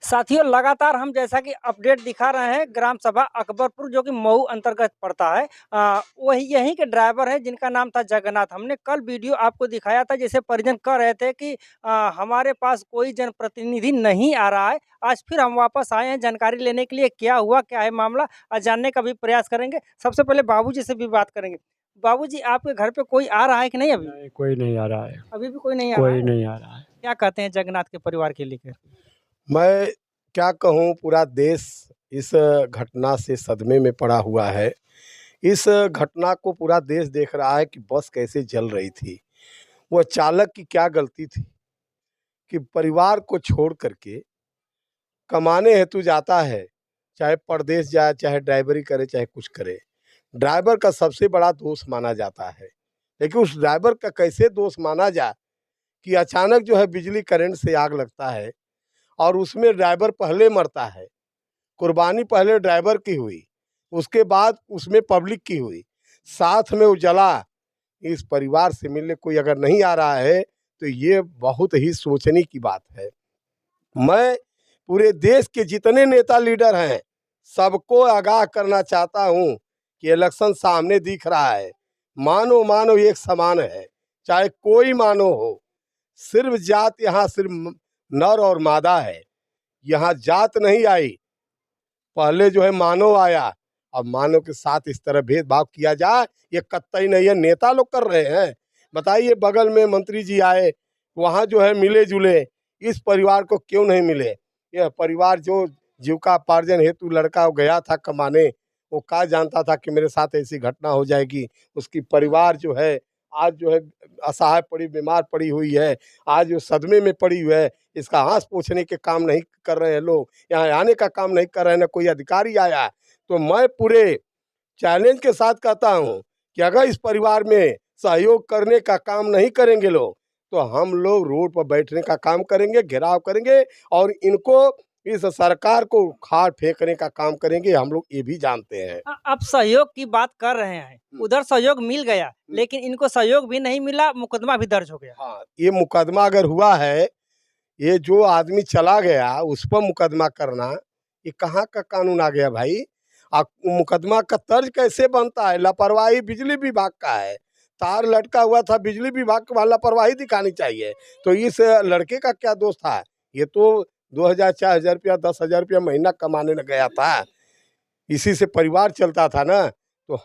साथियों लगातार हम जैसा कि अपडेट दिखा रहे हैं ग्राम सभा अकबरपुर जो कि मऊ अंतर्गत पड़ता है। वही यहीं के ड्राइवर हैं जिनका नाम था जगन्नाथ। हमने कल वीडियो आपको दिखाया था जिसे परिजन कह रहे थे कि हमारे पास कोई जनप्रतिनिधि नहीं आ रहा है। आज फिर हम वापस आए हैं जानकारी लेने के लिए क्या हुआ क्या है मामला जानने का भी प्रयास करेंगे। सबसे पहले बाबूजी से भी बात करेंगे। बाबूजी आपके घर पे कोई आ रहा है कि नहीं अभी? नहीं, कोई नहीं आ रहा है। अभी भी कोई नहीं आ रहा कोई है। नहीं आ रहा है। क्या कहते हैं जगन्नाथ के परिवार के लेकर? मैं क्या कहूँ, पूरा देश इस घटना से सदमे में पड़ा हुआ है। इस घटना को पूरा देश देख रहा है कि बस कैसे जल रही थी। वह चालक की क्या गलती थी कि परिवार को छोड़ करके कमाने हेतु जाता है, चाहे परदेश जाए, चाहे ड्राइवरी करे, चाहे कुछ करे। ड्राइवर का सबसे बड़ा दोष माना जाता है, लेकिन उस ड्राइवर का कैसे दोष माना जाए कि अचानक जो है बिजली करंट से आग लगता है और उसमें ड्राइवर पहले मरता है। कुर्बानी पहले ड्राइवर की हुई, उसके बाद उसमें पब्लिक की हुई, साथ में उजला। इस परिवार से मिलने कोई अगर नहीं आ रहा है तो ये बहुत ही सोचने की बात है। मैं पूरे देश के जितने नेता लीडर हैं सबको आगाह करना चाहता हूँ कि इलेक्शन सामने दिख रहा है। मानो मानो एक समान है, चाहे कोई मानो हो। सिर्फ जात यहाँ सिर्फ नर और मादा है, यहाँ जात नहीं आई। पहले जो है मानव आया, अब मानव के साथ इस तरह भेदभाव किया जाए ये कतई नहीं है। नेता लोग कर रहे हैं। बताइए, बगल में मंत्री जी आए, वहाँ जो है मिले जुले, इस परिवार को क्यों नहीं मिले? यह परिवार जो जीविकापार्जन हेतु लड़का गया था कमाने, वो क्या जानता था कि मेरे साथ ऐसी घटना हो जाएगी। उसकी परिवार जो है आज जो है असहाय पड़ी, बीमार पड़ी हुई है, आज वो सदमे में पड़ी हुई है। इसका आंस पोंछने के काम नहीं कर रहे हैं लोग, यहाँ आने का काम नहीं कर रहे हैं, ना कोई अधिकारी आया। तो मैं पूरे चैलेंज के साथ कहता हूँ कि अगर इस परिवार में सहयोग करने का काम नहीं करेंगे लोग, तो हम लोग रोड पर बैठने का काम करेंगे, घेराव करेंगे और इनको, इस सरकार को उखाड़ फेंकने का काम करेंगे। हम लोग ये भी जानते हैं। आप सहयोग की बात कर रहे हैं, उधर सहयोग मिल गया लेकिन इनको सहयोग भी नहीं मिला, मुकदमा भी दर्ज हो गया। हाँ, ये मुकदमा अगर हुआ है, ये जो आदमी चला गया उस पर मुकदमा करना, ये कहाँ का कानून आ गया भाई? मुकदमा का तर्ज कैसे बनता है? लापरवाही बिजली विभाग का है, तार लटका हुआ था, बिजली विभाग को लापरवाही दिखानी चाहिए। तो इस लड़के का क्या दोष था? ये तो 2000 4000 रुपया 10,000 रुपया महीना कमाने लग गया था, इसी से परिवार चलता था ना। तो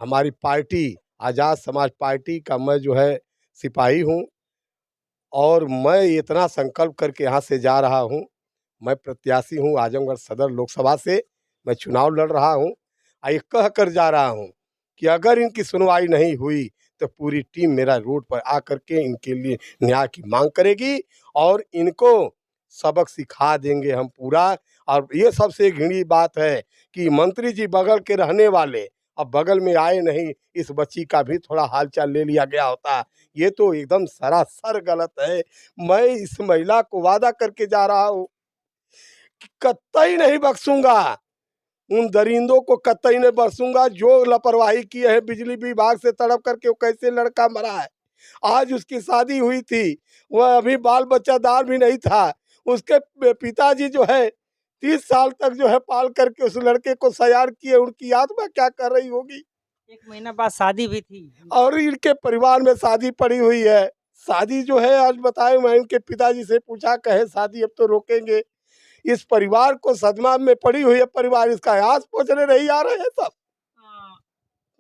हमारी पार्टी आज़ाद समाज पार्टी का मैं जो है सिपाही हूँ और मैं इतना संकल्प करके यहाँ से जा रहा हूँ। मैं प्रत्याशी हूँ आजमगढ़ सदर लोकसभा से, मैं चुनाव लड़ रहा हूँ। ये कह कर जा रहा हूँ कि अगर इनकी सुनवाई नहीं हुई तो पूरी टीम मेरा रोड पर आकर के इनके लिए न्याय की मांग करेगी और इनको सबक सिखा देंगे हम पूरा। और ये सबसे घिनी बात है कि मंत्री जी बगल के रहने वाले अब बगल में आए नहीं, इस बच्ची का भी थोड़ा हालचाल ले लिया गया होता। ये तो एकदम सरासर गलत है। मैं इस महिला को वादा करके जा रहा हूँ कि कतई नहीं बख्शूंगा, उन दरिंदों को कतई नहीं बख्शूंगा जो लापरवाही की है। बिजली विभाग से तड़प करके वो कैसे लड़का मरा है, आज उसकी शादी हुई थी, वह अभी बाल बच्चादार भी नहीं था। उसके पिताजी जो है 30 साल तक जो है पाल करके उस लड़के को सयार किए, उनकी आत्मा क्या कर रही होगी? 1 महीना बाद शादी भी थी और इनके परिवार में शादी पड़ी हुई है। शादी जो है आज बताए, मैं इनके पिताजी से पूछा, कहे शादी अब तो रोकेंगे। इस परिवार को सदमा में पड़ी हुई है परिवार, इसका आस पहुँचने नहीं आ रहे हैं सब।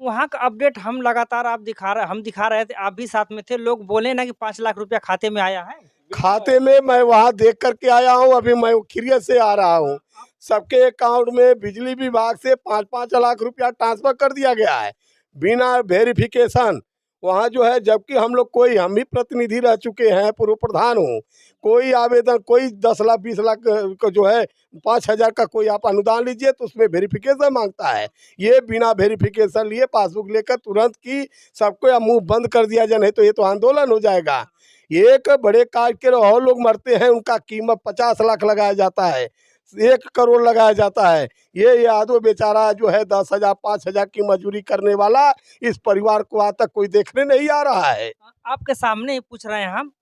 वहाँ का अपडेट हम लगातार हम दिखा रहे थे, आप भी साथ में थे। लोग बोले ना कि 5 लाख रुपया खाते में आया है। खाते में मैं वहाँ देख करके आया हूँ, अभी मैं खिरिया से आ रहा हूँ। सबके अकाउंट में बिजली विभाग से 5-5 लाख रुपया ट्रांसफर कर दिया गया है बिना वेरिफिकेशन। वहाँ जो है, जबकि हम लोग कोई, हम भी प्रतिनिधि रह चुके हैं, पूर्व प्रधान हूँ, कोई आवेदन, कोई 10 लाख 20 लाख को जो है 5,000 का कोई आप अनुदान लीजिए तो उसमें वेरिफिकेशन मांगता है। ये बिना वेरिफिकेशन लिए पासबुक लेकर तुरंत की सबको या मुंह बंद कर दिया जाए, नहीं तो ये तो आंदोलन हो जाएगा। एक बड़े काज के और लोग मरते हैं, उनका कीमत 50 लाख लगाया जाता है, 1 करोड़ लगाया जाता है। ये यादव बेचारा जो है 10,000 5,000 की मजदूरी करने वाला, इस परिवार को आज तक कोई देखने नहीं आ रहा है। आपके सामने ही पूछ रहे हैं हम,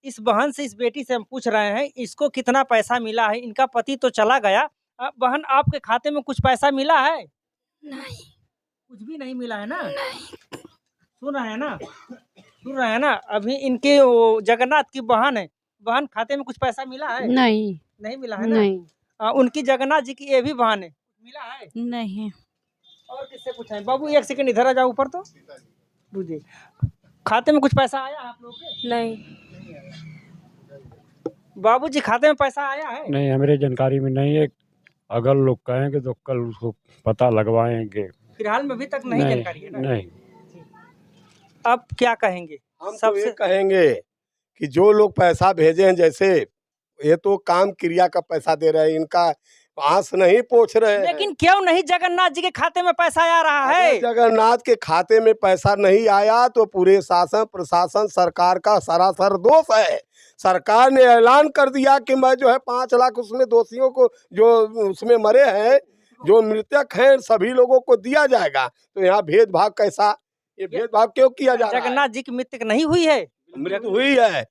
इस बहन से, इस बेटी से हम पूछ रहे हैं, इसको कितना पैसा मिला है? इनका पति तो चला गया। बहन, आपके खाते में कुछ पैसा मिला है? नहीं। कुछ भी नहीं मिला है ना? नहीं। सुन रहे हैं ना? सुन रहे हैं ना? अभी इनके वो जगन्नाथ की बहन है। बहन, खाते में कुछ पैसा मिला है? नहीं। नहीं मिला है ना? नहीं। उनकी जगन्नाथ जी की ये भी बहन है। मिला है? नहीं। और किससे पूछा है? बाबू, एक सेकंड इधर आ जाओ ऊपर तो। जी, खाते में कुछ पैसा आया आप लोगों के? नहीं। बाबूजी, खाते में पैसा आया है? नहीं, हमारे जानकारी में नहीं है। अगर लोग कहेंगे तो कल उसको पता लगवाएंगे। फिलहाल में अभी तक नहीं जानकारी है ना? नहीं। अब क्या कहेंगे? हम तो ये कहेंगे कि जो लोग पैसा भेजे हैं, जैसे ये तो काम क्रिया का पैसा दे रहे हैं, इनका आंस नहीं पोछ रहे हैं। लेकिन क्यों नहीं जगन्नाथ जी के खाते में पैसा आ रहा है? अगर जगन्नाथ के खाते में पैसा नहीं आया तो पूरे शासन प्रशासन सरकार का सरासर दोष है। सरकार ने ऐलान कर दिया कि मैं जो है 5 लाख उसमें दोषियों को, जो उसमें मरे हैं, जो मृतक हैं, सभी लोगों को दिया जाएगा। तो यहाँ भेदभाव कैसा? ये भेदभाव क्यों किया जा रहा है? जगन्नाथ जी की मृत्यु नहीं हुई है? मृत्यु हुई है।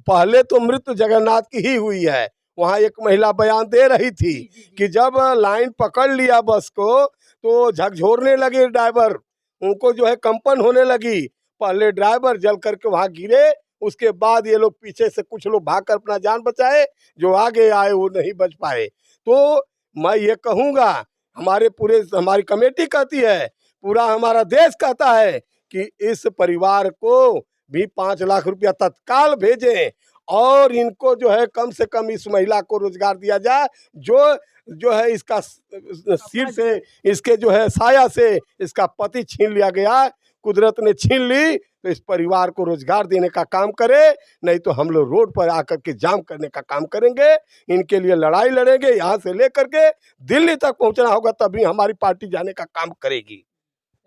पहले तो मृत्यु जगन्नाथ की ही हुई है। वहाँ एक महिला बयान दे रही थी कि जब लाइन पकड़ लिया बस को तो झकझोरने लगे ड्राइवर, उनको जो है कंपन होने लगी। पहले ड्राइवर जल करके वहाँ गिरे, उसके बाद ये लोग पीछे से कुछ लोग भागकर अपना जान बचाए, जो आगे आए वो नहीं बच पाए। तो मैं ये कहूँगा, हमारी कमेटी कहती है, पूरा हमारा देश कहता है कि इस परिवार को भी 5 लाख रुपया तत्काल भेजें और इनको जो है कम से कम इस महिला को रोजगार दिया जाए, जो है इसका सिर से, इसके जो है साया से इसका पति छीन लिया गया, कुदरत ने छीन ली। तो इस परिवार को रोजगार देने का काम करे, नहीं तो हम लोग रोड पर आकर के जाम करने का काम करेंगे। इनके लिए लड़ाई लड़ेंगे, यहाँ से लेकर के दिल्ली तक पहुँचना होगा, तभी हमारी पार्टी जाने का काम करेगी।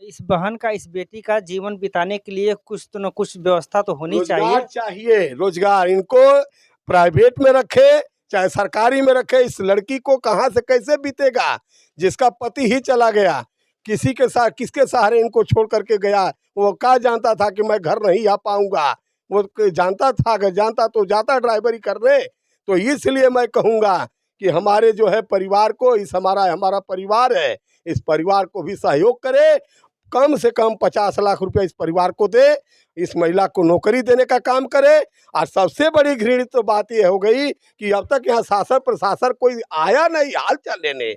इस बहन का, इस बेटी का जीवन बिताने के लिए कुछ तो न कुछ व्यवस्था तो होनी चाहिए। रोजगार इनको प्राइवेट में रखे चाहे सरकारी में रखे। इस लड़की को कहाँ से कैसे बीतेगा? जिसका पति ही चला गया, किसके सहारे इनको छोड़ करके गया? वो क्या जानता था कि मैं घर नहीं आ पाऊंगा? वो जानता था, अगर जानता तो जाता ड्राइवरी करने। तो इसलिए मैं कहूँगा कि हमारे जो है परिवार को, हमारा परिवार है, इस परिवार को भी सहयोग करे। कम से कम 50 लाख रुपया इस परिवार को दे, इस महिला को नौकरी देने का काम करे। और सबसे बड़ी घृणित तो बात ये हो गई कि अब तक यहाँ शासन प्रशासन कोई आया नहीं हाल चाल लेने।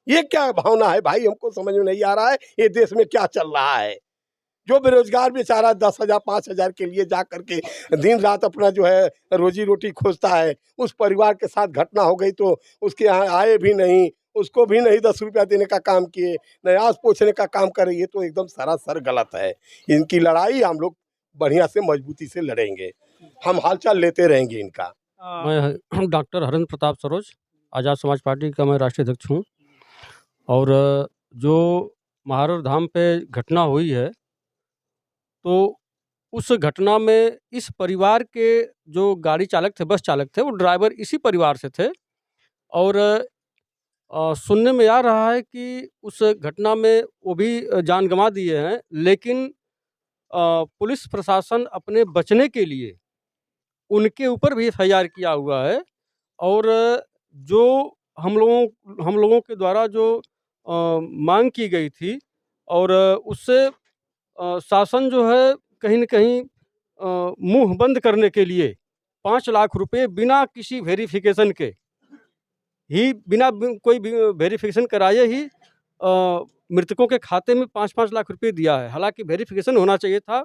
ये क्या भावना है भाई? हमको समझ में नहीं आ रहा है ये देश में क्या चल रहा है। जो बेरोजगार बेचारा 10,000 5,000 के लिए जा करके दिन रात अपना जो है रोजी रोटी खोजता है, उस परिवार के साथ घटना हो गई तो उसके यहाँ आए भी नहीं, उसको भी नहीं 10 रुपया देने का काम किए, न आस पोछने का काम करे। ये तो एकदम सरासर गलत है। इनकी लड़ाई हम लोग बढ़िया से मजबूती से लड़ेंगे, हम हालचाल लेते रहेंगे इनका। मैं डॉक्टर हरेंद्र प्रताप सरोज, आज़ाद समाज पार्टी का मैं राष्ट्रीय अध्यक्ष हूँ। और जो महावर धाम पे घटना हुई है, तो उस घटना में इस परिवार के जो गाड़ी चालक थे, बस चालक थे, वो ड्राइवर इसी परिवार से थे। और सुनने में आ रहा है कि उस घटना में वो भी जान गंवा दिए हैं। लेकिन पुलिस प्रशासन अपने बचने के लिए उनके ऊपर भी एफआईआर किया हुआ है। और जो हम लोगों के द्वारा जो मांग की गई थी, और उससे शासन जो है कहीं न कहीं मुंह बंद करने के लिए 5 लाख रुपए बिना किसी वेरिफिकेशन के ही, बिना कोई वेरिफिकेशन कराए ही मृतकों के खाते में 5-5 लाख रुपए दिया है। हालांकि वेरिफिकेशन होना चाहिए था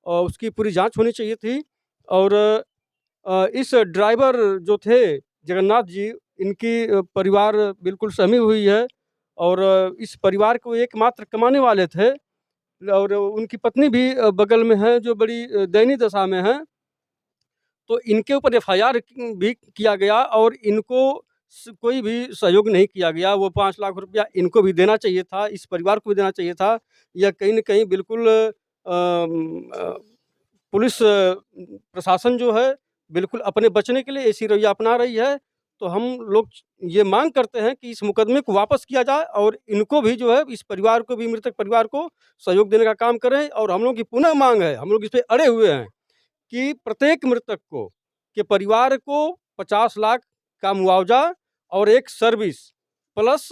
और उसकी पूरी जांच होनी चाहिए थी। और इस ड्राइवर जो थे जगन्नाथ जी, इनकी परिवार बिल्कुल सहमी हुई है। और इस परिवार को एकमात्र कमाने वाले थे, और उनकी पत्नी भी बगल में है जो बड़ी दयनीय दशा में है। तो इनके ऊपर एफआईआर भी किया गया और इनको कोई भी सहयोग नहीं किया गया। वो 5 लाख रुपया इनको भी देना चाहिए था, इस परिवार को भी देना चाहिए था। या कहीं न कहीं बिल्कुल पुलिस प्रशासन जो है बिल्कुल अपने बचने के लिए ऐसी रवैया अपना रही है। तो हम लोग ये मांग करते हैं कि इस मुकदमे को वापस किया जाए और इनको भी जो है, इस परिवार को भी, मृतक परिवार को सहयोग देने का काम करें। और हम लोग की पुनः मांग है, हम लोग इस पे अड़े हुए हैं कि प्रत्येक मृतक को कि परिवार को 50 लाख का मुआवजा और एक सर्विस प्लस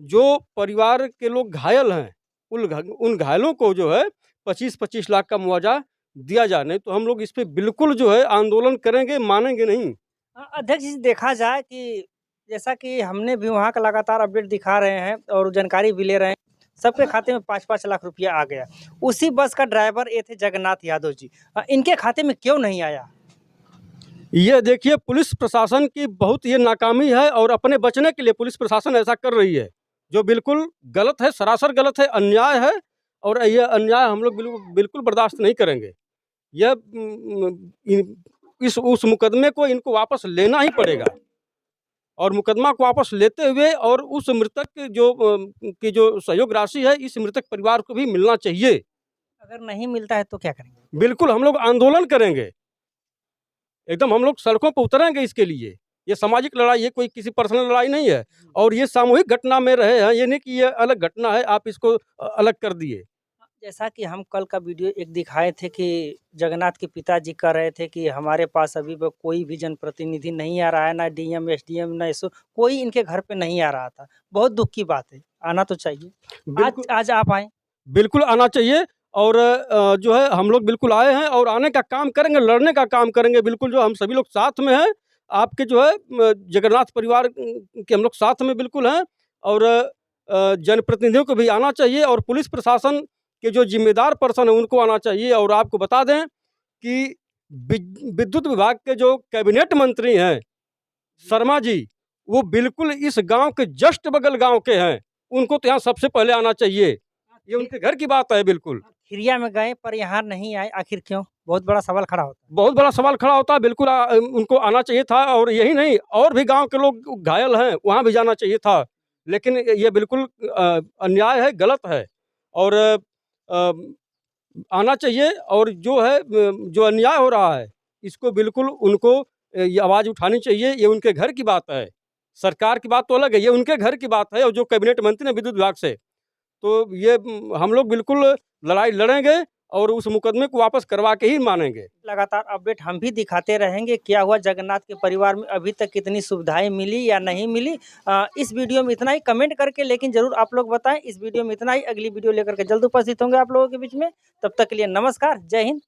जो परिवार के लोग घायल हैं उन घायलों को जो है 25-25 लाख का मुआवजा दिया जाए। नहीं तो हम लोग इस पे बिल्कुल जो है आंदोलन करेंगे, मानेंगे नहीं। अध्यक्ष जी, देखा जाए कि जैसा कि हमने भी वहाँ का लगातार अपडेट दिखा रहे हैं और जानकारी भी ले रहे हैं, सबके खाते में 5-5 लाख रुपया आ गया। उसी बस का ड्राइवर ये थे जगन्नाथ यादव जी, इनके खाते में क्यों नहीं आया? ये देखिए, पुलिस प्रशासन की बहुत ये नाकामी है और अपने बचने के लिए पुलिस प्रशासन ऐसा कर रही है, जो बिल्कुल गलत है, सरासर गलत है, अन्याय है और ये अन्याय हम लोग बिल्कुल बर्दाश्त नहीं करेंगे। यह उस मुकदमे को इनको वापस लेना ही पड़ेगा और मुकदमा को वापस लेते हुए और उस मृतक की जो सहयोग राशि है इस मृतक परिवार को भी मिलना चाहिए। अगर नहीं मिलता है तो क्या करेंगे? बिल्कुल हम लोग आंदोलन करेंगे, एकदम हम लोग सड़कों पर उतरेंगे इसके लिए। ये सामाजिक लड़ाई है, कोई किसी पर्सनल लड़ाई नहीं है और ये सामूहिक घटना में रहे हैं, ये नहीं कि ये अलग घटना है आप इसको अलग कर दिए। जैसा कि हम कल का वीडियो एक दिखाए थे कि जगन्नाथ के पिताजी कह रहे थे कि हमारे पास अभी कोई भी जनप्रतिनिधि नहीं आ रहा है, ना डीएम, एसडीएम, ना एसओ, कोई इनके घर पे नहीं आ रहा था। बहुत दुख की बात है, आना तो चाहिए। बिल्कुल आज आप आए। बिल्कुल आना चाहिए और जो है हम लोग बिल्कुल आए हैं और आने का काम करेंगे, लड़ने का काम करेंगे। बिल्कुल जो हम सभी लोग साथ में हैं, आपके जो है जगन्नाथ परिवार के हम लोग साथ में बिल्कुल हैं और जनप्रतिनिधियों को भी आना चाहिए और पुलिस प्रशासन के जो जिम्मेदार पर्सन है उनको आना चाहिए। और आपको बता दें कि विद्युत विभाग के जो कैबिनेट मंत्री हैं शर्मा जी, वो बिल्कुल इस गांव के जस्ट बगल गांव के हैं, उनको तो यहाँ सबसे पहले आना चाहिए। ये उनके घर की बात है। बिल्कुल खिरिया में गए पर यहाँ नहीं आए, आखिर क्यों? बहुत बड़ा सवाल खड़ा होता है। बहुत बड़ा सवाल खड़ा होता है। बिल्कुल उनको आना चाहिए था और यही नहीं और भी गांव के लोग घायल हैं, वहाँ भी जाना चाहिए था, लेकिन ये बिल्कुल अन्याय है, गलत है और आना चाहिए। और जो है जो अन्याय हो रहा है इसको बिल्कुल उनको ये आवाज़ उठानी चाहिए। ये उनके घर की बात है, सरकार की बात तो अलग है, ये उनके घर की बात है और जो कैबिनेट मंत्री हैं विद्युत विभाग से, तो ये हम लोग बिल्कुल लड़ाई लड़ेंगे और उस मुकदमे को वापस करवा के ही मानेंगे। लगातार अपडेट हम भी दिखाते रहेंगे क्या हुआ जगन्नाथ के परिवार में, अभी तक कितनी सुविधाएं मिली या नहीं मिली। इस वीडियो में इतना ही, कमेंट करके लेकिन जरूर आप लोग बताएं। इस वीडियो में इतना ही, अगली वीडियो लेकर के जल्द उपस्थित होंगे आप लोगों के बीच में। तब तक के लिए नमस्कार, जय हिंद।